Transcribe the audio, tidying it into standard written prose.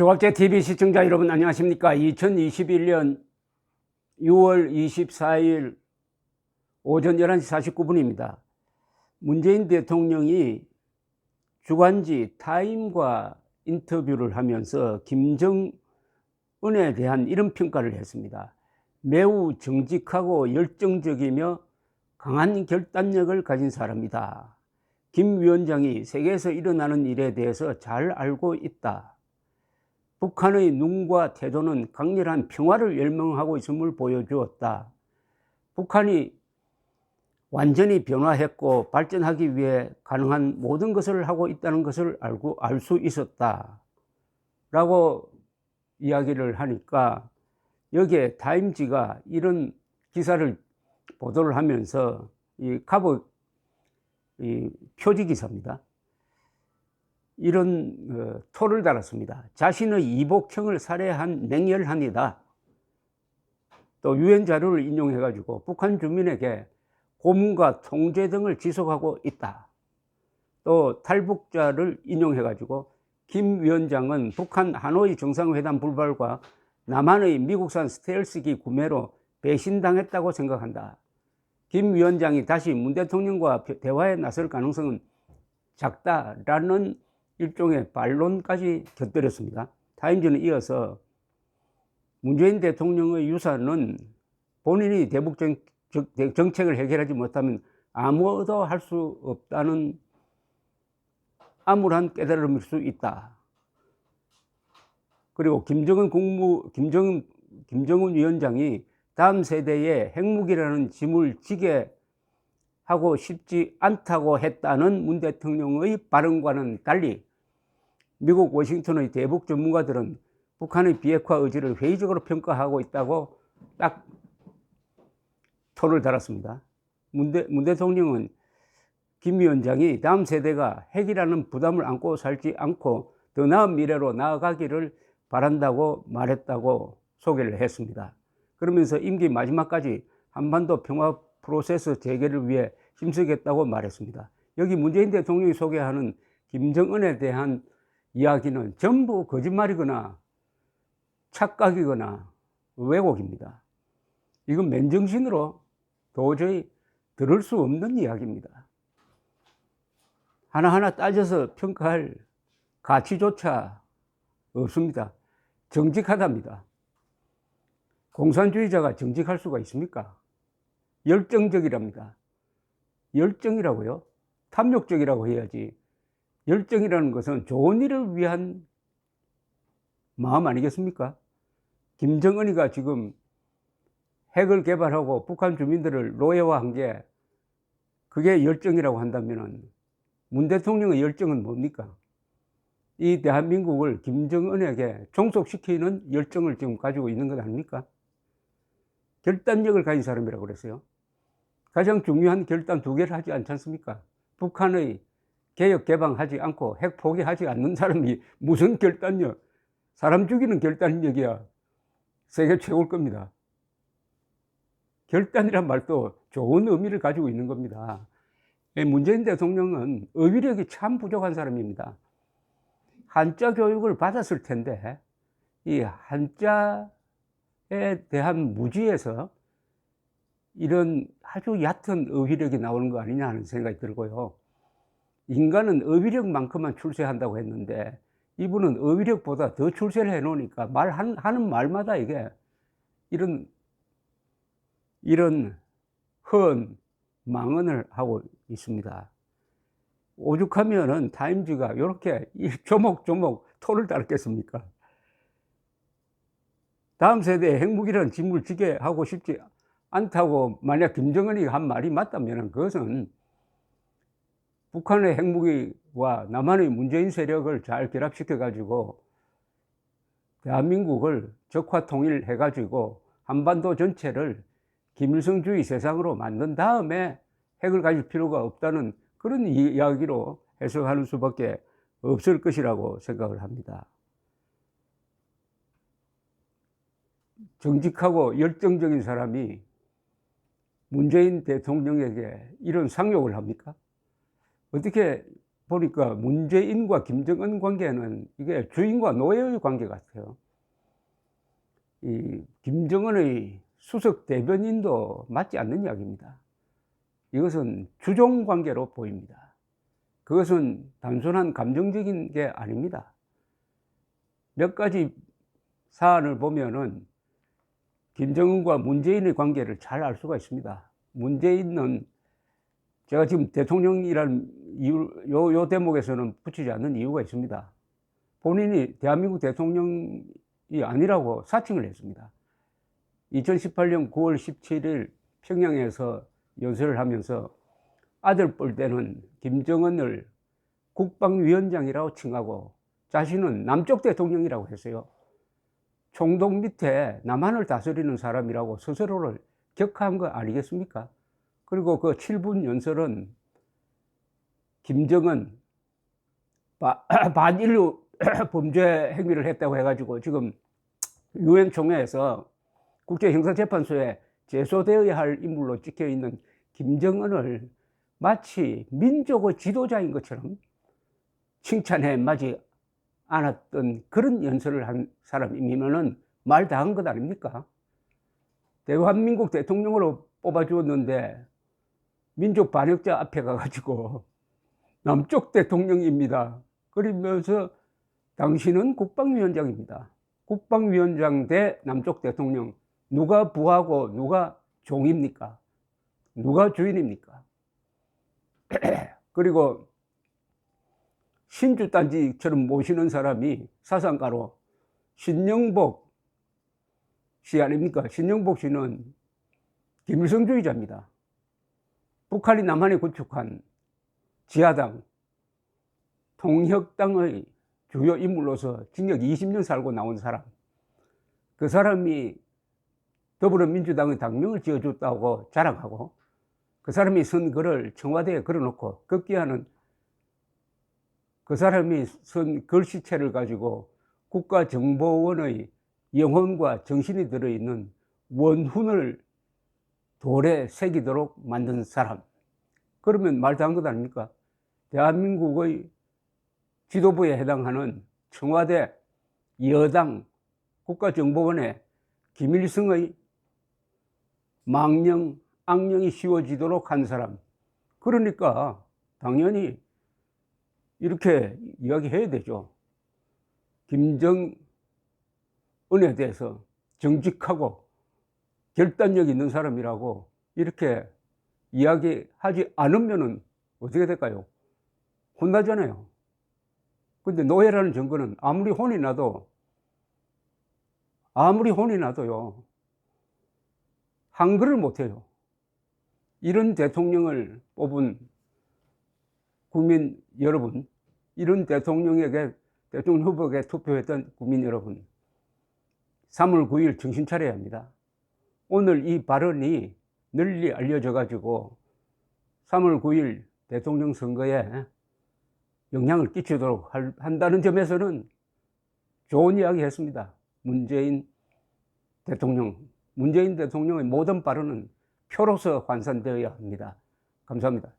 조갑제 TV 시청자 여러분 안녕하십니까? 2021년 6월 24일 오전 11시 49분입니다. 문재인 대통령이 주간지 타임과 인터뷰를 하면서 김정은에 대한 이런 평가를 했습니다. 매우 정직하고 열정적이며 강한 결단력을 가진 사람이다. 김 위원장이 세계에서 일어나는 일에 대해서 잘 알고 있다. 북한의 눈과 태도는 강렬한 평화를 열망하고 있음을 보여주었다. 북한이 완전히 변화했고 발전하기 위해 가능한 모든 것을 하고 있다는 것을 알 수 있었다. 라고 이야기를 하니까 여기에 타임지가 이런 기사를 보도를 하면서 이 커버 표지 기사입니다. 이런 토를 달았습니다. 자신의 이복형을 살해한 맹렬한이다. 또 유엔 자료를 인용해가지고 북한 주민에게 고문과 통제 등을 지속하고 있다. 또 탈북자를 인용해가지고 김 위원장은 북한 하노이 정상회담 불발과 남한의 미국산 스텔스기 구매로 배신당했다고 생각한다. 김 위원장이 다시 문 대통령과 대화에 나설 가능성은 작다라는 일종의 반론까지 곁들였습니다. 타임즈는 이어서 문재인 대통령의 유산은 본인이 대북 정책을 해결하지 못하면 아무도 할 수 없다는 암울한 깨달음일 수 있다. 그리고 김정은 위원장이 다음 세대의 핵무기라는 짐을 지게 하고 싶지 않다고 했다는 문 대통령의 발언과는 달리 미국 워싱턴의 대북 전문가들은 북한의 비핵화 의지를 회의적으로 평가하고 있다고 딱 토를 달았습니다. 문 대통령은 김 위원장이 다음 세대가 핵이라는 부담을 안고 살지 않고 더 나은 미래로 나아가기를 바란다고 말했다고 소개를 했습니다. 그러면서 임기 마지막까지 한반도 평화 프로세스 재개를 위해 힘쓰겠다고 말했습니다. 여기 문재인 대통령이 소개하는 김정은에 대한 이야기는 전부 거짓말이거나 착각이거나 왜곡입니다. 이건 맨정신으로 도저히 들을 수 없는 이야기입니다. 하나하나 따져서 평가할 가치조차 없습니다. 정직하답니다. 공산주의자가 정직할 수가 있습니까? 열정적이랍니다. 열정이라고요? 탐욕적이라고 해야지. 열정이라는 것은 좋은 일을 위한 마음 아니겠습니까? 김정은이가 지금 핵을 개발하고 북한 주민들을 노예화한 게 그게 열정이라고 한다면 문 대통령의 열정은 뭡니까? 이 대한민국을 김정은에게 종속시키는 열정을 지금 가지고 있는 것 아닙니까? 결단력을 가진 사람이라고 그랬어요. 가장 중요한 결단 두 개를 하지 않지 않습니까? 북한의 개혁 개방하지 않고 핵 포기하지 않는 사람이 무슨 결단력, 사람 죽이는 결단력이야 세계 최고일 겁니다. 결단이란 말도 좋은 의미를 가지고 있는 겁니다. 문재인 대통령은 어휘력이 참 부족한 사람입니다. 한자 교육을 받았을 텐데 이 한자에 대한 무지에서 이런 아주 얕은 어휘력이 나오는 거 아니냐 하는 생각이 들고요. 인간은 어휘력만큼만 출세한다고 했는데 이분은 어휘력보다 더 출세를 해놓으니까 하는 말마다 이게 이런 헌 망언을 하고 있습니다. 오죽하면은 타임즈가 이렇게 조목조목 토를 달겠습니까? 다음 세대에 핵무기라는 짐을 지게 하고 싶지 않다고 만약 김정은이 한 말이 맞다면 그것은 북한의 핵무기와 남한의 문재인 세력을 잘 결합시켜 가지고 대한민국을 적화 통일해 가지고 한반도 전체를 김일성주의 세상으로 만든 다음에 핵을 가질 필요가 없다는 그런 이야기로 해석하는 수밖에 없을 것이라고 생각을 합니다. 정직하고 열정적인 사람이 문재인 대통령에게 이런 상욕을 합니까? 어떻게 보니까 문재인과 김정은 관계는 이게 주인과 노예의 관계 같아요. 이 김정은의 수석 대변인도 맞지 않는 이야기입니다. 이것은 주종 관계로 보입니다. 그것은 단순한 감정적인 게 아닙니다. 몇 가지 사안을 보면은 김정은과 문재인의 관계를 잘 알 수가 있습니다. 문재인은 제가 지금 대통령이라는 이유, 요 대목에서는 붙이지 않는 이유가 있습니다. 본인이 대한민국 대통령이 아니라고 사칭을 했습니다. 2018년 9월 17일 평양에서 연설을 하면서 아들 뻘 때는 김정은을 국방위원장이라고 칭하고 자신은 남쪽 대통령이라고 했어요. 총독 밑에 남한을 다스리는 사람이라고 스스로를 격하한 거 아니겠습니까? 그리고 그 7분 연설은 김정은 반인류 범죄 행위를 했다고 해가지고 지금 유엔 총회에서 국제형사재판소에 제소되어야 할 인물로 찍혀 있는 김정은을 마치 민족의 지도자인 것처럼 칭찬해 마지 않았던 그런 연설을 한 사람이면은 말 다 한 것 아닙니까? 대한민국 대통령으로 뽑아주었는데 민족 반역자 앞에 가가지고 남쪽 대통령입니다. 그러면서 당신은 국방위원장입니다. 국방위원장 대 남쪽 대통령, 누가 부하고 누가 종입니까? 누가 주인입니까? 그리고 신주단지처럼 모시는 사람이 사상가로 신영복 씨 아닙니까? 신영복 씨는 김일성주의자입니다. 북한이 남한에 구축한 지하당, 통혁당의 주요 인물로서 징역 20년 살고 나온 사람, 그 사람이 더불어민주당의 당명을 지어줬다고 자랑하고 그 사람이 쓴 글을 청와대에 걸어놓고 급기야는 그 사람이 쓴 글씨체를 가지고 국가정보원의 영혼과 정신이 들어있는 원훈을 돌에 새기도록 만든 사람. 그러면 말도 안 것 아닙니까? 대한민국의 지도부에 해당하는 청와대 여당 국가정보원에 김일성의 망령, 악령이 씌워지도록 한 사람. 그러니까 당연히 이렇게 이야기해야 되죠. 김정은에 대해서 정직하고 결단력 있는 사람이라고 이렇게 이야기하지 않으면은 어떻게 될까요? 혼나잖아요. 근데 노예라는 증거는 아무리 혼이 나도요, 한글을 못해요. 이런 대통령을 뽑은 국민 여러분, 이런 대통령에게, 대통령 후보에게 투표했던 국민 여러분, 3월 9일 정신 차려야 합니다. 오늘 이 발언이 널리 알려져 가지고 3월 9일 대통령 선거에 영향을 끼치도록 한다는 점에서는 좋은 이야기 했습니다. 문재인 대통령의 모든 발언은 표로서 환산되어야 합니다. 감사합니다.